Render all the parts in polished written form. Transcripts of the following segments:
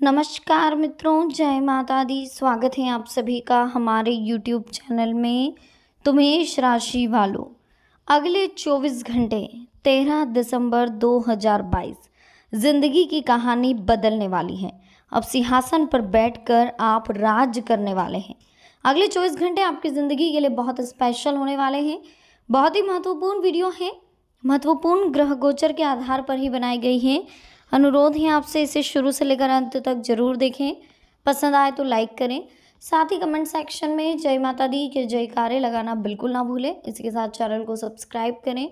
नमस्कार मित्रों, जय माता दी। स्वागत है आप सभी का हमारे YouTube चैनल में। तो मेष राशि वालों, अगले 24 घंटे 13 दिसंबर 2022 जिंदगी की कहानी बदलने वाली है। अब सिंहासन पर बैठकर आप राज करने वाले हैं। अगले 24 घंटे आपकी ज़िंदगी के लिए बहुत स्पेशल होने वाले हैं। बहुत ही महत्वपूर्ण वीडियो है, महत्वपूर्ण ग्रह गोचर के आधार पर ही बनाई गई है। अनुरोध है आपसे इसे शुरू से लेकर अंत तक जरूर देखें। पसंद आए तो लाइक करें, साथ ही कमेंट सेक्शन में जय माता दी के जयकारे लगाना बिल्कुल ना भूलें। इसके साथ चैनल को सब्सक्राइब करें,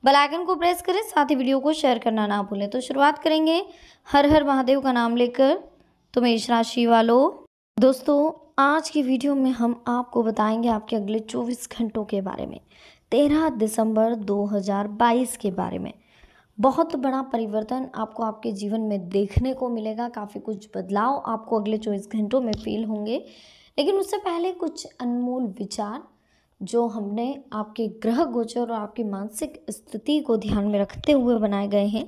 बेल आइकन को प्रेस करें, साथ ही वीडियो को शेयर करना ना भूलें। तो शुरुआत करेंगे हर हर महादेव का नाम लेकर। तो मेष राशि वालों, दोस्तों आज की वीडियो में हम आपको बताएंगे आपके अगले 24 घंटों के बारे में, 13 दिसंबर 2022 के बारे में। बहुत बड़ा परिवर्तन आपको आपके जीवन में देखने को मिलेगा। काफ़ी कुछ बदलाव आपको अगले 24 घंटों में फील होंगे। लेकिन उससे पहले कुछ अनमोल विचार जो हमने आपके ग्रह गोचर और आपकी मानसिक स्थिति को ध्यान में रखते हुए बनाए गए हैं।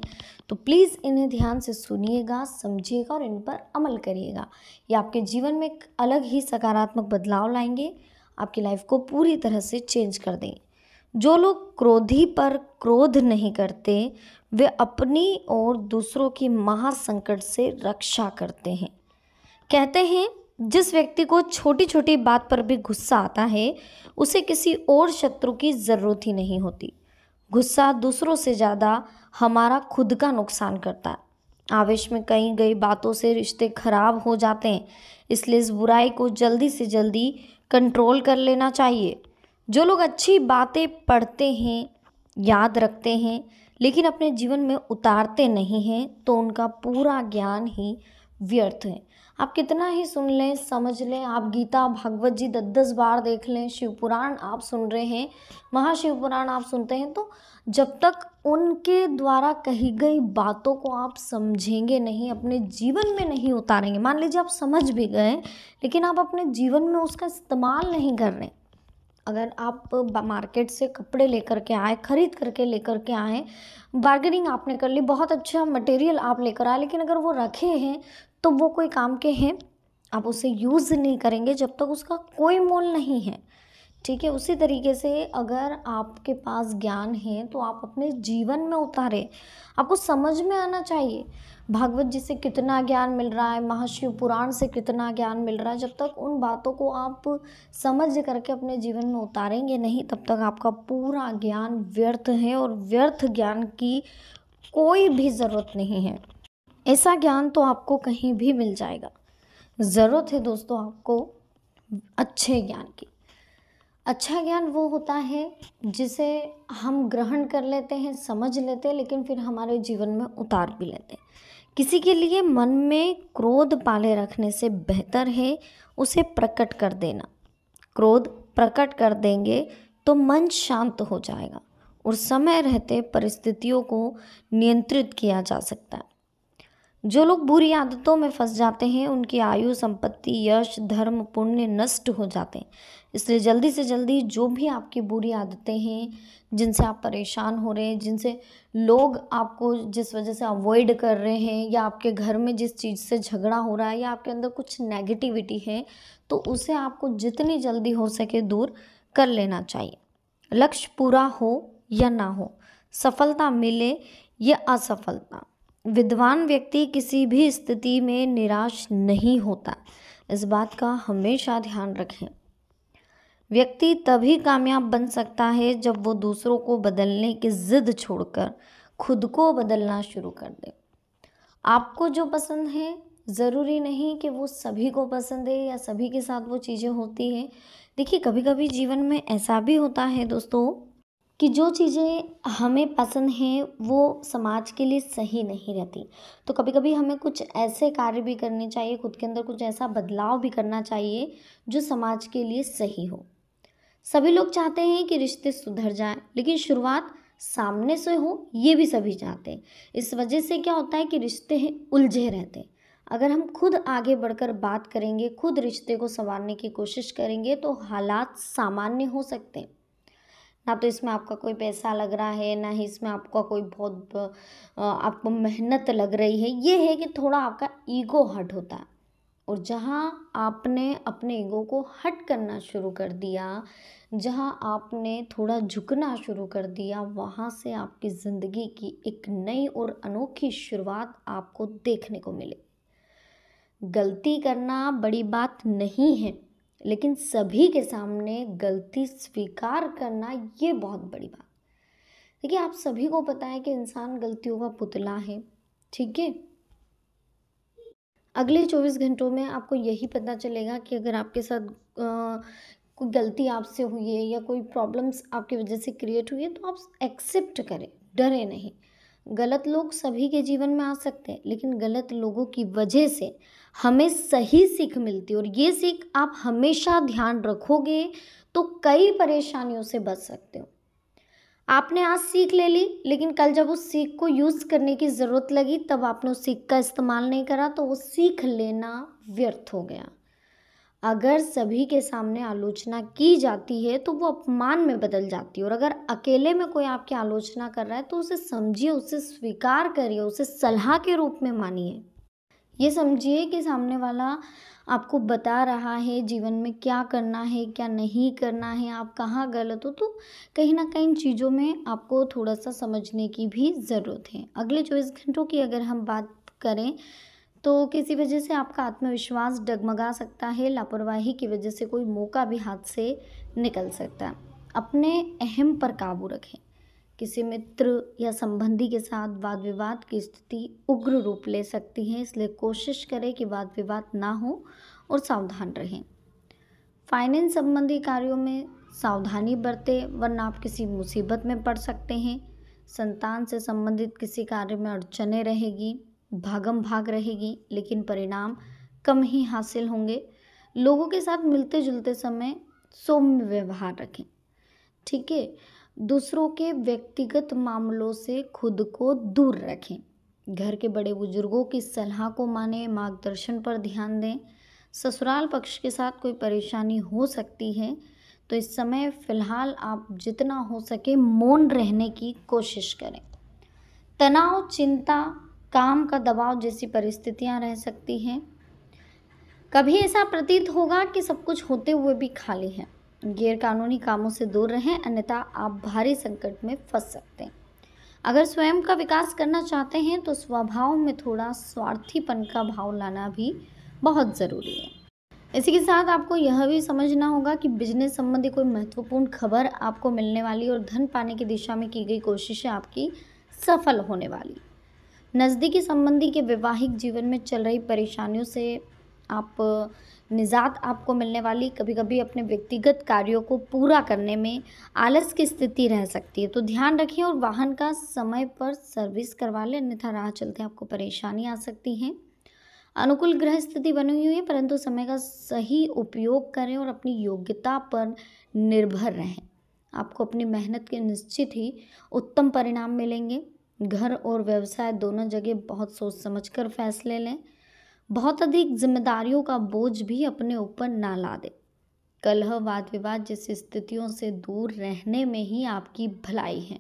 तो प्लीज़ इन्हें ध्यान से सुनिएगा, समझिएगा और इन पर अमल करिएगा। ये आपके जीवन में एक अलग ही सकारात्मक बदलाव लाएंगे, आपकी लाइफ को पूरी तरह से चेंज कर देंगे। जो लोग क्रोधी पर क्रोध नहीं करते, वे अपनी और दूसरों की महासंकट से रक्षा करते हैं। कहते हैं जिस व्यक्ति को छोटी छोटी बात पर भी गुस्सा आता है, उसे किसी और शत्रु की ज़रूरत ही नहीं होती। गुस्सा दूसरों से ज़्यादा हमारा खुद का नुकसान करता है। आवेश में कही गई बातों से रिश्ते खराब हो जाते हैं, इसलिए इस बुराई को जल्दी से जल्दी कंट्रोल कर लेना चाहिए। जो लोग अच्छी बातें पढ़ते हैं, याद रखते हैं, लेकिन अपने जीवन में उतारते नहीं हैं, तो उनका पूरा ज्ञान ही व्यर्थ है। आप कितना ही सुन लें, समझ लें, आप गीता भागवत जी 10-10 बार देख लें, शिव पुराण आप सुन रहे हैं, महाशिव पुराण आप सुनते हैं, तो जब तक उनके द्वारा कही गई बातों को आप समझेंगे नहीं, अपने जीवन में नहीं उतारेंगे, मान लीजिए आप समझ भी गए लेकिन आप अपने जीवन में उसका इस्तेमाल नहीं कर रहे। अगर आप मार्केट से कपड़े लेकर के आए, खरीद करके लेकर के आए, बार्गेनिंग आपने कर ली, बहुत अच्छा मटेरियल आप लेकर आए, लेकिन अगर वो रखे हैं तो वो कोई काम के हैं, आप उसे यूज़ नहीं करेंगे जब तक उसका कोई मोल नहीं है। ठीक है, उसी तरीके से अगर आपके पास ज्ञान है तो आप अपने जीवन में उतारें। आपको समझ में आना चाहिए भागवत जी से कितना ज्ञान मिल रहा है, महाशिव पुराण से कितना ज्ञान मिल रहा है। जब तक उन बातों को आप समझ करके अपने जीवन में उतारेंगे नहीं, तब तक आपका पूरा ज्ञान व्यर्थ है और व्यर्थ ज्ञान की कोई भी ज़रूरत नहीं है। ऐसा ज्ञान तो आपको कहीं भी मिल जाएगा। ज़रूरत है दोस्तों आपको अच्छे ज्ञान की। अच्छा ज्ञान वो होता है जिसे हम ग्रहण कर लेते हैं, समझ लेते हैं, लेकिन फिर हमारे जीवन में उतार भी लेते हैं। किसी के लिए मन में क्रोध पाले रखने से बेहतर है उसे प्रकट कर देना। क्रोध प्रकट कर देंगे तो मन शांत हो जाएगा और समय रहते परिस्थितियों को नियंत्रित किया जा सकता है। जो लोग बुरी आदतों में फंस जाते हैं, उनकी आयु, संपत्ति, यश, धर्म, पुण्य नष्ट हो जाते हैं। इसलिए जल्दी से जल्दी जो भी आपकी बुरी आदतें हैं, जिनसे आप परेशान हो रहे हैं, जिनसे लोग आपको जिस वजह से अवॉइड कर रहे हैं, या आपके घर में जिस चीज़ से झगड़ा हो रहा है, या आपके अंदर कुछ नेगेटिविटी है, तो उसे आपको जितनी जल्दी हो सके दूर कर लेना चाहिए। लक्ष्य पूरा हो या ना हो, सफलता मिले या असफलता, विद्वान व्यक्ति किसी भी स्थिति में निराश नहीं होता। इस बात का हमेशा ध्यान रखें। व्यक्ति तभी कामयाब बन सकता है जब वो दूसरों को बदलने की जिद छोड़कर खुद को बदलना शुरू कर दे। आपको जो पसंद है ज़रूरी नहीं कि वो सभी को पसंद है या सभी के साथ वो चीज़ें होती हैं। देखिए, कभी कभी जीवन में ऐसा भी होता है दोस्तों कि जो चीज़ें हमें पसंद हैं वो समाज के लिए सही नहीं रहती। तो कभी कभी हमें कुछ ऐसे कार्य भी करने चाहिए, खुद के अंदर कुछ ऐसा बदलाव भी करना चाहिए जो समाज के लिए सही हो। सभी लोग चाहते हैं कि रिश्ते सुधर जाएं, लेकिन शुरुआत सामने से हो ये भी सभी चाहते हैं। इस वजह से क्या होता है कि रिश्ते हैं उलझे रहते हैं। अगर हम खुद आगे बढ़कर बात करेंगे, खुद रिश्ते को संवारने की कोशिश करेंगे, तो हालात सामान्य हो सकते हैं। ना तो इसमें आपका कोई पैसा लग रहा है, ना ही इसमें आपका कोई बहुत आपको मेहनत लग रही है। ये है कि थोड़ा आपका ईगो हर्ट होता है, और जहाँ आपने अपने ईगो को हट करना शुरू कर दिया, जहाँ आपने थोड़ा झुकना शुरू कर दिया, वहाँ से आपकी ज़िंदगी की एक नई और अनोखी शुरुआत आपको देखने को मिले। गलती करना बड़ी बात नहीं है, लेकिन सभी के सामने गलती स्वीकार करना ये बहुत बड़ी बात। देखिए, आप सभी को पता है कि इंसान गलतियों का पुतला है, ठीक है। अगले 24 घंटों में आपको यही पता चलेगा कि अगर आपके साथ कोई गलती आपसे हुई है या कोई प्रॉब्लम्स आपकी वजह से क्रिएट हुई है, तो आप एक्सेप्ट करें, डरे नहीं। गलत लोग सभी के जीवन में आ सकते हैं, लेकिन गलत लोगों की वजह से हमें सही सीख मिलती है, और ये सीख आप हमेशा ध्यान रखोगे तो कई परेशानियों से बच सकते हो। आपने आज सीख ले ली, लेकिन कल जब उस सीख को यूज़ करने की ज़रूरत लगी तब आपने उस सीख का इस्तेमाल नहीं करा, तो वो सीख लेना व्यर्थ हो गया। अगर सभी के सामने आलोचना की जाती है तो वो अपमान में बदल जाती है, और अगर अकेले में कोई आपकी आलोचना कर रहा है तो उसे समझिए, उसे स्वीकार करिए, उसे सलाह के रूप में मानिए। ये समझिए कि सामने वाला आपको बता रहा है जीवन में क्या करना है, क्या नहीं करना है, आप कहाँ गलत हो। तो कहीं ना कहीं चीज़ों में आपको थोड़ा सा समझने की भी ज़रूरत है। अगले 24 घंटों की अगर हम बात करें तो किसी वजह से आपका आत्मविश्वास डगमगा सकता है, लापरवाही की वजह से कोई मौका भी हाथ से निकल सकता है। अपने अहम पर काबू रखें। किसी मित्र या संबंधी के साथ वाद विवाद की स्थिति उग्र रूप ले सकती है, इसलिए कोशिश करें कि वाद विवाद ना हो और सावधान रहें। फाइनेंस संबंधी कार्यों में सावधानी बरतें, वरना आप किसी मुसीबत में पड़ सकते हैं। संतान से संबंधित किसी कार्य में अड़चनें रहेगी, भागम भाग रहेगी, लेकिन परिणाम कम ही हासिल होंगे। लोगों के साथ मिलते जुलते समय सौम्य व्यवहार रखें, ठीक है। दूसरों के व्यक्तिगत मामलों से खुद को दूर रखें। घर के बड़े बुजुर्गों की सलाह को माने, मार्गदर्शन पर ध्यान दें। ससुराल पक्ष के साथ कोई परेशानी हो सकती है, तो इस समय फ़िलहाल आप जितना हो सके मौन रहने की कोशिश करें। तनाव, चिंता, काम का दबाव जैसी परिस्थितियां रह सकती हैं। कभी ऐसा प्रतीत होगा कि सब कुछ होते हुए भी खाली है। गैरकानूनी कामों से दूर रहें, अन्यथा आप भारी संकट में फंस सकते हैं। अगर स्वयं का विकास करना चाहते हैं तो स्वभाव में थोड़ा स्वार्थीपन का भाव लाना भी बहुत ज़रूरी है। इसी के साथ आपको यह भी समझना होगा कि बिजनेस संबंधी कोई महत्वपूर्ण खबर आपको मिलने वाली, और धन पाने की दिशा में की गई कोशिशें आपकी सफल होने वाली। नज़दीकी संबंधी के वैवाहिक जीवन में चल रही परेशानियों से आप निजात आपको मिलने वाली। कभी कभी अपने व्यक्तिगत कार्यों को पूरा करने में आलस की स्थिति रह सकती है, तो ध्यान रखें और वाहन का समय पर सर्विस करवा लें, अन्यथा राह चलते आपको परेशानी आ सकती है। अनुकूल ग्रह स्थिति बनी हुई है, परंतु समय का सही उपयोग करें और अपनी योग्यता पर निर्भर रहें। आपको अपनी मेहनत के निश्चित ही उत्तम परिणाम मिलेंगे। घर और व्यवसाय दोनों जगह बहुत सोच समझकर फैसले लें। बहुत अधिक जिम्मेदारियों का बोझ भी अपने ऊपर ना ला दें। कलह, वाद विवाद जैसी स्थितियों से दूर रहने में ही आपकी भलाई है।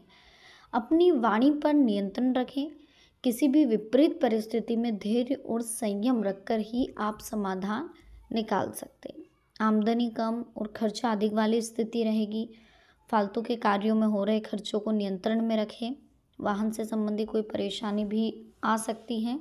अपनी वाणी पर नियंत्रण रखें। किसी भी विपरीत परिस्थिति में धैर्य और संयम रखकर ही आप समाधान निकाल सकते हैं। आमदनी कम और खर्चा अधिक वाली स्थिति रहेगी। फालतू के कार्यों में हो रहे खर्चों को नियंत्रण में रखें। वाहन से संबंधी कोई परेशानी भी आ सकती है।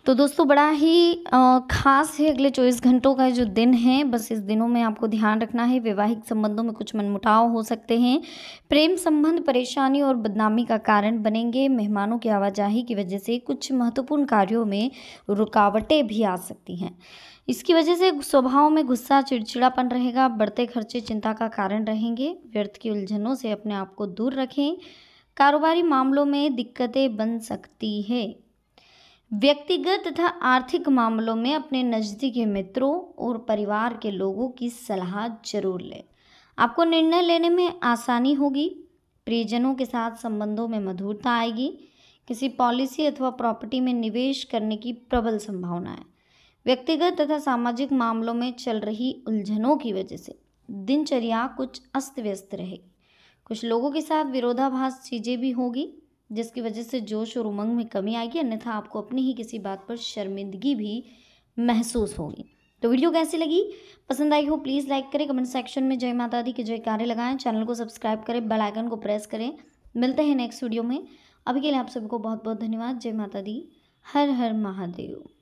तो दोस्तों, बड़ा ही खास है अगले 24 घंटों का जो दिन है। बस इस दिनों में आपको ध्यान रखना है। वैवाहिक संबंधों में कुछ मनमुटाव हो सकते हैं। प्रेम संबंध परेशानी और बदनामी का कारण बनेंगे। मेहमानों की आवाजाही की वजह से कुछ महत्वपूर्ण कार्यों में रुकावटें भी आ सकती हैं। इसकी वजह से स्वभाव में गुस्सा, चिड़चिड़ापन रहेगा। बढ़ते खर्चे चिंता का कारण रहेंगे। व्यर्थ की उलझनों से अपने आप को दूर रखें। कारोबारी मामलों में दिक्कतें बन सकती है। व्यक्तिगत तथा आर्थिक मामलों में अपने नज़दीकी मित्रों और परिवार के लोगों की सलाह जरूर लें। आपको निर्णय लेने में आसानी होगी। प्रियजनों के साथ संबंधों में मधुरता आएगी। किसी पॉलिसी अथवा प्रॉपर्टी में निवेश करने की प्रबल संभावना है। व्यक्तिगत तथा सामाजिक मामलों में चल रही उलझनों की वजह से दिनचर्या कुछ अस्त व्यस्त रहेगी। कुछ लोगों के साथ विरोधाभास चीज़ें भी होगी, जिसकी वजह से जोश और उमंग में कमी आएगी, अन्यथा आपको अपनी ही किसी बात पर शर्मिंदगी भी महसूस होगी। तो वीडियो कैसी लगी, पसंद आई हो प्लीज़ लाइक करें, कमेंट सेक्शन में जय माता दी के जयकारे लगाएं, चैनल को सब्सक्राइब करें, बेल आइकन को प्रेस करें। मिलते हैं नेक्स्ट वीडियो में। अभी के लिए आप सभी को बहुत बहुत धन्यवाद। जय माता दी, हर हर महादेव।